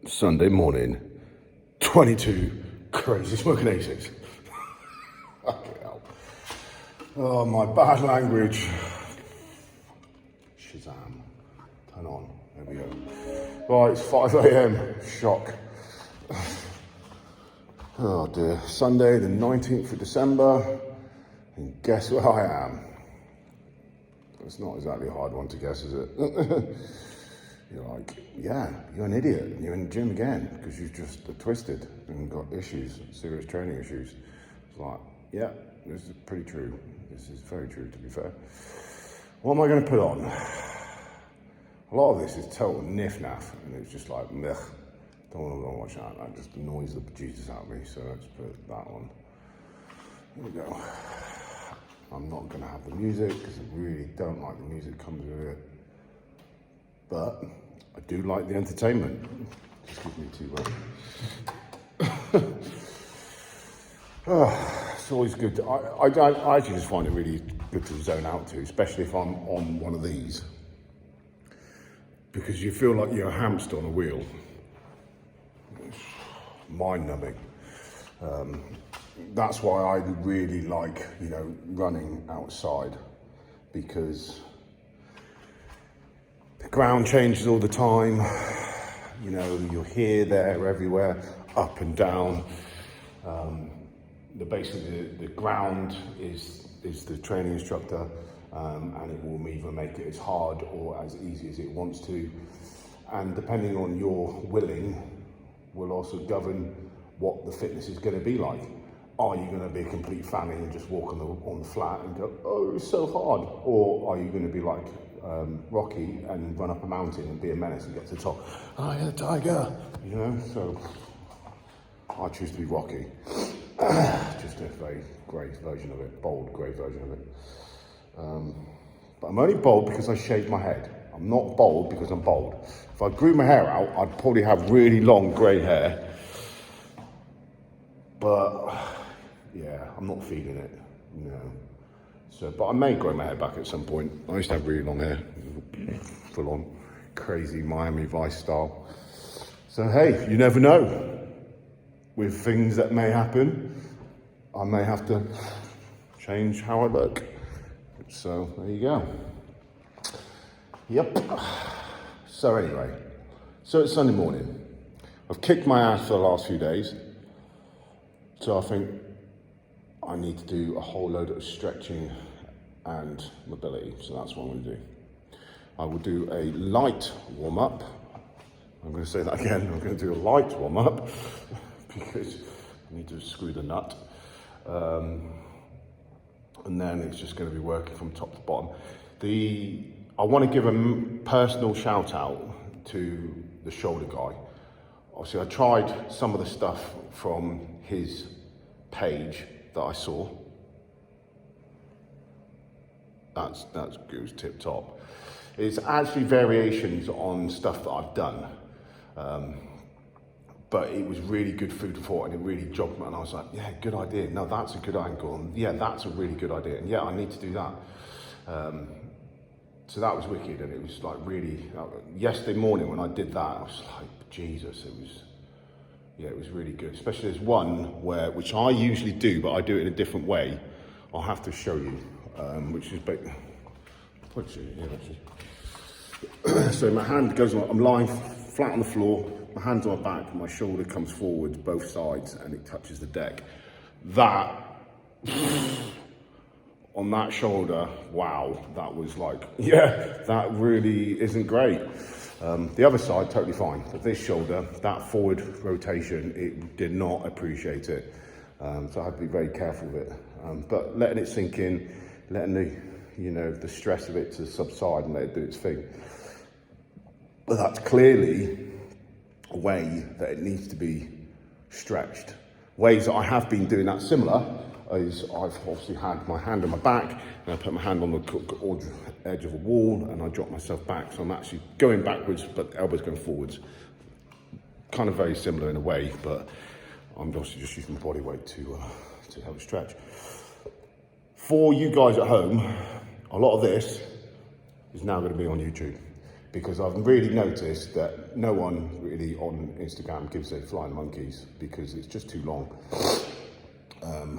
Sunday morning, 22 crazy smoking aces. Fucking hell. Oh, my bad language. Shazam. Turn on. There we go. Right, it's 5 a.m. Shock. Oh dear. Sunday, the 19th of December. And guess where I am? It's not exactly a hard one to guess, is it? You're like, yeah, you're an idiot. And you're in the gym again because you've just twisted and got issues, serious training issues. It's like, yeah, this is pretty true. This is very true, to be fair. What am I going to put on? A lot of this is total niff-naff, and it's just like, meh, don't want to watch that. That just annoys the bejesus out of me, so let's put that on. Here we go. I'm not going to have the music because I really don't like the music that comes with it. But I do like the entertainment. Just give me two. It's always good. I actually just find it really good to zone out to, especially if I'm on one of these. Because you feel like you're a hamster on a wheel. It's mind-numbing. That's why I really like, running outside, because the ground changes all the time. You're here, there, everywhere, up and down. Basically the ground is the training instructor, and it will either make it as hard or as easy as it wants to. And depending on your willing, will also govern what the fitness is going to be like. Are you going to be a complete fanny and just walk on the flat and go, oh, it's so hard? Or are you going to be like Rocky and run up a mountain and be a menace and get to the top? I am a tiger, So I choose to be Rocky. Just a very grey version of it, bold grey version of it. But I'm only bold because I shaved my head. I'm not bold because I'm bold. If I grew my hair out, I'd probably have really long grey hair. But yeah, I'm not feeling it, So, but I may grow my hair back at some point. I used to have really long hair, full on, crazy Miami Vice style. So hey, you never know. With things that may happen, I may have to change how I look. So there you go. Yep. So anyway, it's Sunday morning. I've kicked my ass for the last few days. So I think I need to do a whole load of stretching and mobility. So that's what I'm going to do. I will do a light warm-up. I'm going to say that again. I'm going to do a light warm-up because I need to screw the nut. And then it's just going to be working from top to bottom. I want to give a personal shout out to the shoulder guy. Obviously, I tried some of the stuff from his page that I saw. That's good, tip top. It's actually variations on stuff that I've done. But it was really good food for thought, and it really jogged me. And I was like, yeah, good idea. No, that's a good angle. And yeah, that's a really good idea. And yeah, I need to do that. So that was wicked. And it was like really, yesterday morning when I did that, I was like, Jesus, it was really good. Especially there's one which I usually do, but I do it in a different way. I'll have to show you, which is, so my hand goes on, I'm lying flat on the floor, my hand's on my back, my shoulder comes forward, both sides, and it touches the deck. That, on that shoulder, wow, that was like, yeah, that really isn't great. The other side, totally fine. But this shoulder, that forward rotation, it did not appreciate it. So I had to be very careful with it. But letting it sink in, letting the stress of it to subside and let it do its thing. But that's clearly a way that it needs to be stretched. Ways that I have been doing that similar is I've obviously had my hand on my back, and I put my hand on the edge of a wall, and I drop myself back. So I'm actually going backwards, but elbows going forwards. Kind of very similar in a way, but I'm obviously just using my body weight to help stretch. For you guys at home, a lot of this is now going to be on YouTube. because I've really noticed that no one really on Instagram gives a flying monkeys because it's just too long.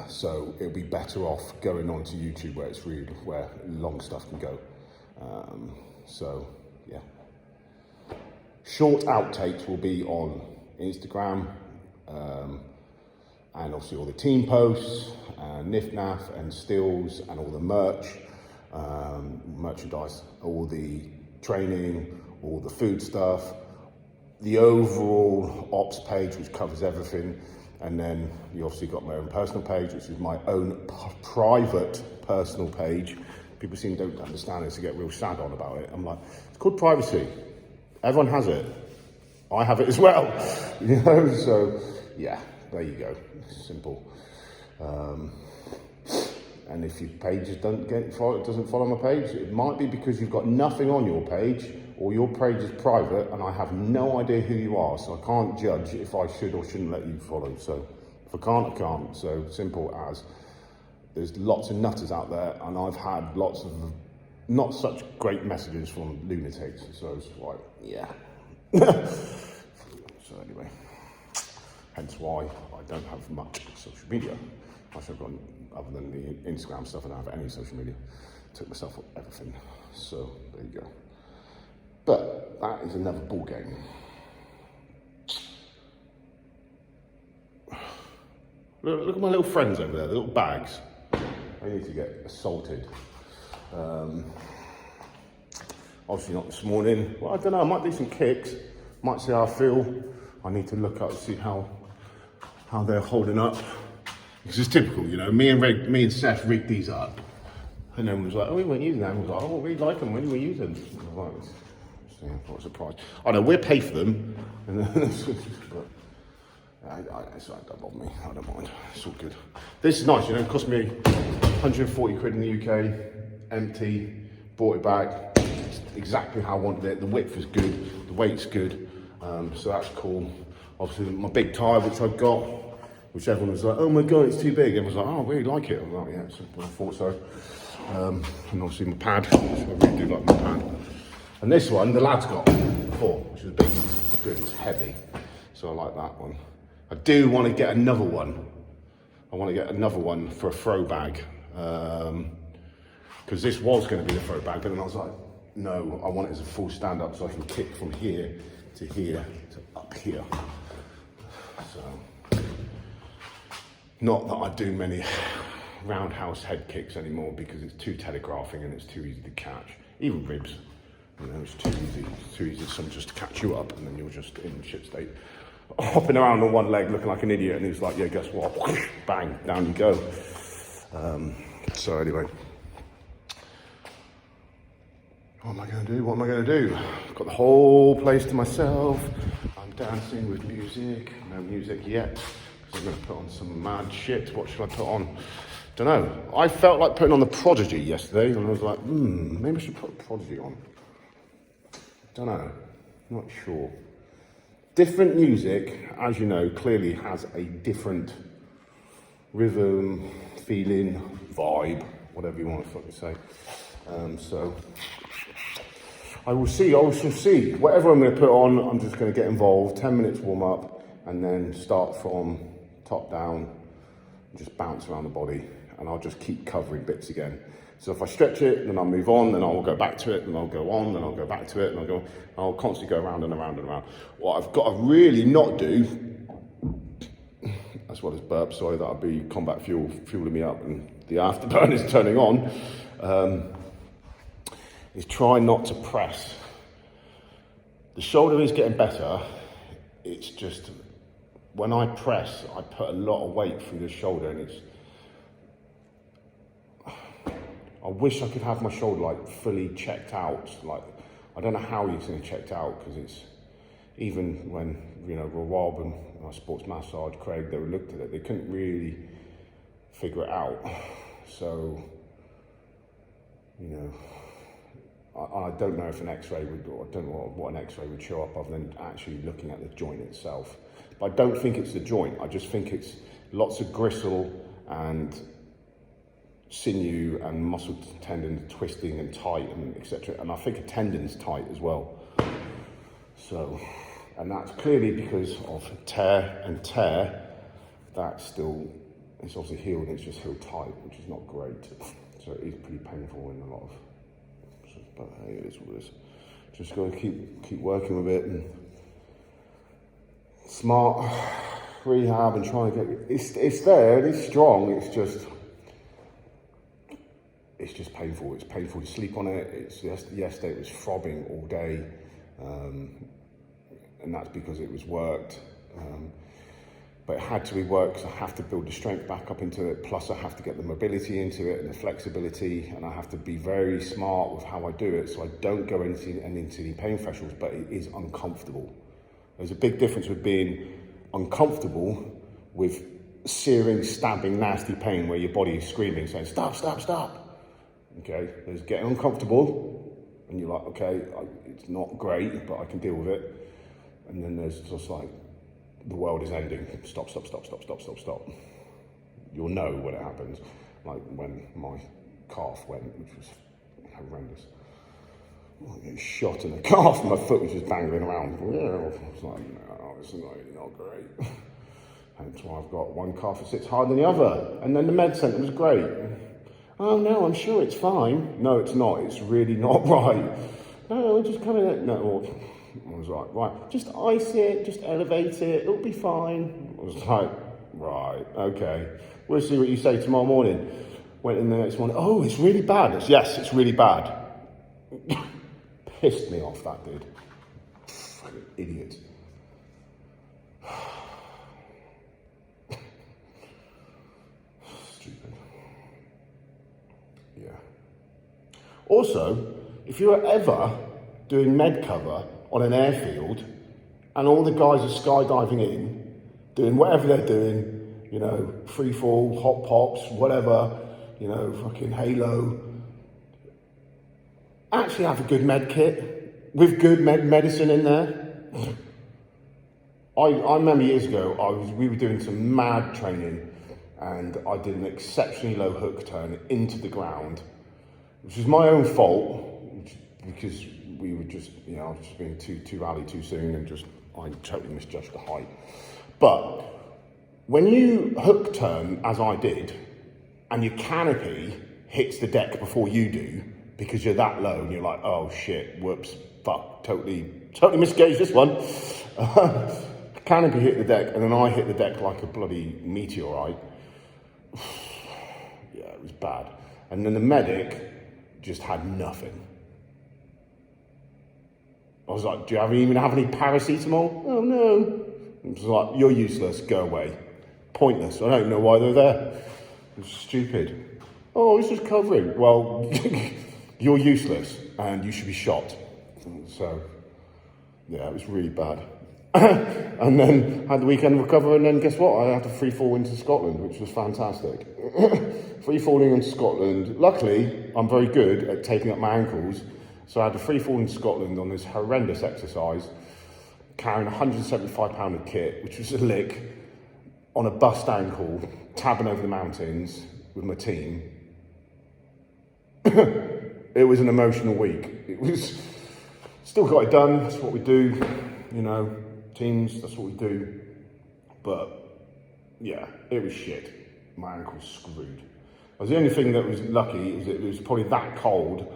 So it'll be better off going on to YouTube where it's really, where long stuff can go. So yeah. Short outtakes will be on Instagram, and obviously all the team posts, NIF-NAF and stills and all the merchandise, all the training, all the food stuff, the overall ops page, which covers everything. And then you obviously got my own personal page, which is my own private personal page. People seem to don't understand this, to get real sad on about it. I'm like, it's called privacy. Everyone has it. I have it as well. You know, so yeah, there you go. Simple. And if your page doesn't follow my page, it might be because you've got nothing on your page, or your page is private and I have no idea who you are, so I can't judge if I should or shouldn't let you follow. So if I can't, I can't. So simple as, there's lots of nutters out there, and I've had lots of not such great messages from lunatics. So it's like, yeah. So anyway, hence why I don't have much social media. I've got, other than the Instagram stuff, I don't have any social media. Took myself off everything. So there you go. But that is another ball game. Look at my little friends over there, the little bags. They need to get assaulted. Obviously not this morning. Well, I don't know, I might do some kicks. Might see how I feel. I need to look up and see how they're holding up. Because it's typical, you know, me and Seth rigged these up. And then was like, oh, we weren't using them. I was like, oh, we like them, when do we use them? I was like, what a surprise. I know, we'll pay for them. And then, but it don't bother me, I don't mind, it's all good. This is nice, you know, it cost me 140 quid in the UK, empty, bought it back, it's exactly how I wanted it. The width is good, the weight's good, so that's cool. Obviously my big tyre, which I got, which everyone was like, oh my God, it's too big. Everyone was like, oh, I really like it. I was like, yeah, I thought so. And obviously my pad, which I really do like my pad. And this one, the lad's got before, which is big, good, it's heavy. So I like that one. I do want to get another one. I want to get another one for a throw bag. Because this was going to be the throw bag, but then I was like, no, I want it as a full stand up so I can kick from here to up here. So, not that I do many roundhouse head kicks anymore because it's too telegraphing and it's too easy to catch. Even ribs, you know, it's too easy. It's too easy for someone just to catch you up and then you're just in shit state. Hopping around on one leg looking like an idiot, and he's like, yeah, guess what? Bang, down you go. So anyway. What am I going to do? What am I going to do? I've got the whole place to myself. I'm dancing with music. No music yet. I'm going to put on some mad shit. What should I put on? Don't know. I felt like putting on the Prodigy yesterday, and I was like, maybe I should put Prodigy on. Don't know. Not sure. Different music, as you know, clearly has a different rhythm, feeling, vibe, whatever you want to fucking say. So I will see. I shall see. Whatever I'm going to put on, I'm just going to get involved. 10 minutes warm up, and then start from top down, and just bounce around the body, and I'll just keep covering bits again. So if I stretch it, then I'll move on, then I'll go back to it, then I'll go on, then I'll go back to it, and I'll constantly go around and around and around. What I've got to really not do, as well as burp, sorry, that'll be combat fuel fueling me up and the afterburn is turning on, is try not to press. The shoulder is getting better, it's just, when I press, I put a lot of weight through the shoulder, and I wish I could have my shoulder like fully checked out. Like, I don't know how it's going to checked out, because it's, even when, you know, Rob and my sports massage, Craig, they looked at it, they couldn't really figure it out. So, you know, I don't know if an x-ray would, or I don't know what an x-ray would show up other than actually looking at the joint itself. But I don't think it's the joint, I just think it's lots of gristle and sinew and muscle tendon twisting and tight and etc. And I think a tendon's tight as well. So, and that's clearly because of tear and tear. That's still, it's obviously healed, it's just healed tight, which is not great. So it is pretty painful in a lot of, but hey, it is what it is. Just got to keep working with it and smart rehab and trying to get, it's there, it's strong, it's just painful. It's painful to sleep on it. It's yesterday it was throbbing all day, and that's because it was worked. But it had to be worked because I have to build the strength back up into it. Plus I have to get the mobility into it and the flexibility, and I have to be very smart with how I do it so I don't go into any pain thresholds, but it is uncomfortable. There's a big difference with being uncomfortable with searing, stabbing, nasty pain where your body is screaming, saying, stop, stop, stop. Okay, there's getting uncomfortable and you're like, okay, it's not great, but I can deal with it. And then there's just like, the world is ending. Stop, stop, stop, stop, stop, stop, stop. You'll know when it happens. Like when my calf went, which was horrendous. I get shot in the calf and my foot was just bangling around. I was like, no, this is not great. Hence why I've got one calf that sits harder than the other. And then the med centre was great. Oh no, I'm sure it's fine. No, it's not. It's really not right. No, we're just coming in. No, I was like, right, just ice it, just elevate it, it'll be fine. I was like, right, okay. We'll see what you say tomorrow morning. Went in the next morning, oh, it's really bad. Yes, it's really bad. Pissed me off, that did. Fucking idiot. Stupid. Yeah. Also, if you're ever doing med cover on an airfield and all the guys are skydiving in, doing whatever they're doing, you know, free fall, hot pops, whatever, you know, fucking halo. Actually have a good med kit with good medicine in there. I remember years ago, we were doing some mad training and I did an exceptionally low hook turn into the ground, which was my own fault because we were just, you know, I was just being too rally too soon and I totally misjudged the height. But when you hook turn, as I did, and your canopy hits the deck before you do, because you're that low and you're like, oh shit, whoops, fuck, totally misgauged this one. Canopy hit the deck and then I hit the deck like a bloody meteorite. Yeah, it was bad. And then the medic just had nothing. I was like, do you even have any paracetamol? Oh no. It was like, you're useless, go away. Pointless, I don't know why they're there. It's stupid. Oh, it's just covering. Well, you're useless and you should be shot. So, yeah, it was really bad. And then had the weekend recover, and then guess what? I had to free fall into Scotland, which was fantastic. Free falling into Scotland. Luckily, I'm very good at taking up my ankles. So I had to free fall in Scotland on this horrendous exercise, carrying a 175-pounder kit, which was a lick, on a bust ankle, tabbing over the mountains with my team. It was an emotional week. It was, still got it done, that's what we do, you know, teams, that's what we do. But yeah, it was shit. My ankle's screwed. The only thing that was lucky is it was probably that cold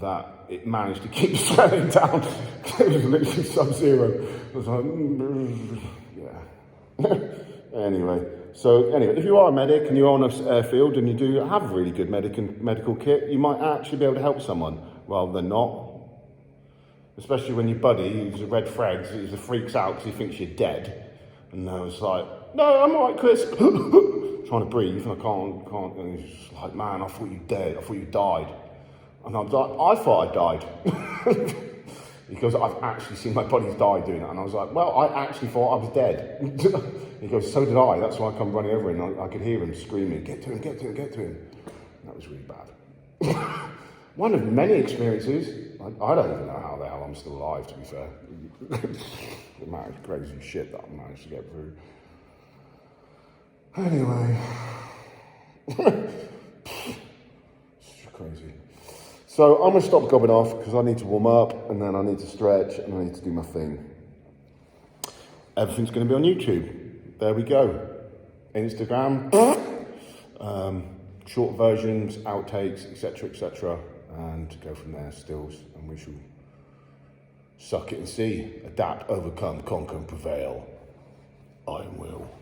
that it managed to keep swelling down. It was literally sub-zero. I was like, yeah. Anyway, if you are a medic and you're on an airfield and you do have a really good medical kit, you might actually be able to help someone rather than not. Especially when your buddy, who's a red flag, he freaks out because he thinks you're dead. And I was like, no, I'm all right, Chris. Trying to breathe and I can't. And he's just like, man, I thought you dead. I thought you died. And I was like, I thought I died. Because I've actually seen my buddies die doing it. And I was like, well, I actually thought I was dead. He goes, so did I. That's why I come running over and I could hear him screaming, get to him, get to him, get to him. And that was really bad. One of many experiences. I don't even know how the hell I'm still alive, to be fair. The amount of crazy shit that I managed to get through. Anyway. It's crazy. So I'm going to stop gobbing off because I need to warm up and then I need to stretch and I need to do my thing. Everything's going to be on YouTube. There we go. Instagram, short versions, outtakes, etc., and go from there, stills, and we shall suck it and see. Adapt, overcome, conquer, and prevail. IRONWILL.